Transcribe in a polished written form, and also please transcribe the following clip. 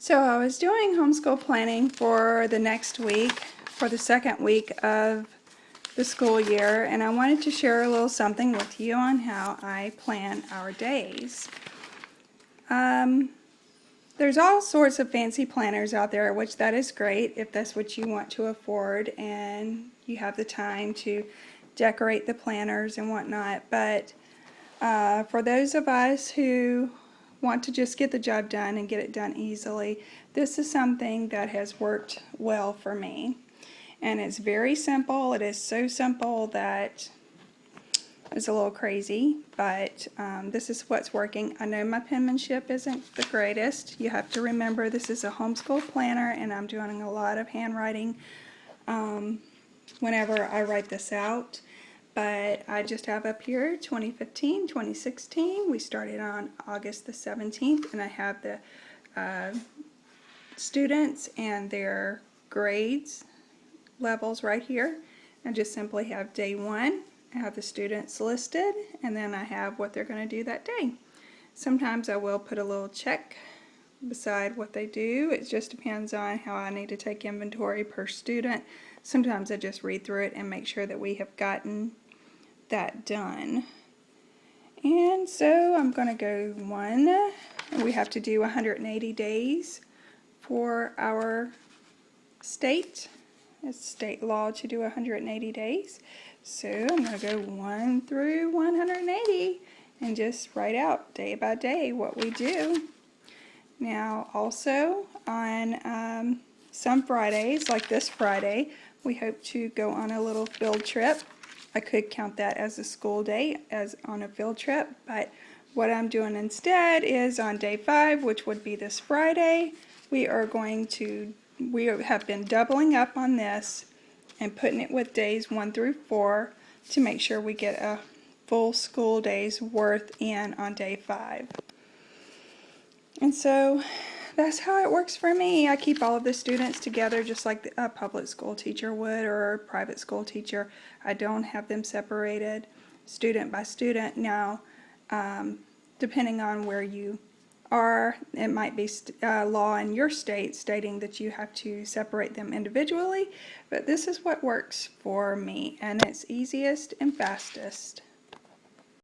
So I was doing homeschool planning for the next week, for the second week of the school year, and I wanted to share a little something with you on how I plan our days. There's all sorts of fancy planners out there, which that is great if that's what you want to afford and you have the time to decorate the planners and whatnot. But for those of us who want to just get the job done and get it done easily, this is something that has worked well for me. And it's very simple. It is so simple that it's a little crazy, but this is what's working. I know my penmanship isn't the greatest. You have to remember this is a homeschool planner and I'm doing a lot of handwriting whenever I write this out. But I just have up here 2015, 2016. We started on August the 17th, and I have the students and their grades levels right here. I just simply have day one. I have the students listed, and then I have what they're going to do that day. Sometimes I will put a little check beside what they do. It just depends on how I need to take inventory per student. Sometimes I just read through it and make sure that we have gotten that done. And so I'm going to go one. We have to do 180 days for our state. It's state law to do 180 days. So I'm going to go 1 through 180 and just write out day by day what we do. Now also on some Fridays, like this Friday, we hope to go on a little field trip. I could count that as a school day, as on a field trip, but what I'm doing instead is on day 5, which would be this Friday, we have been doubling up on this and putting it with days 1 through 4 to make sure we get a full school day's worth in on day 5. And so that's how it works for me. I keep all of the students together just like a public school teacher would or a private school teacher. I don't have them separated student by student. Now, depending on where you are, it might be law in your state stating that you have to separate them individually, but this is what works for me, and it's easiest and fastest.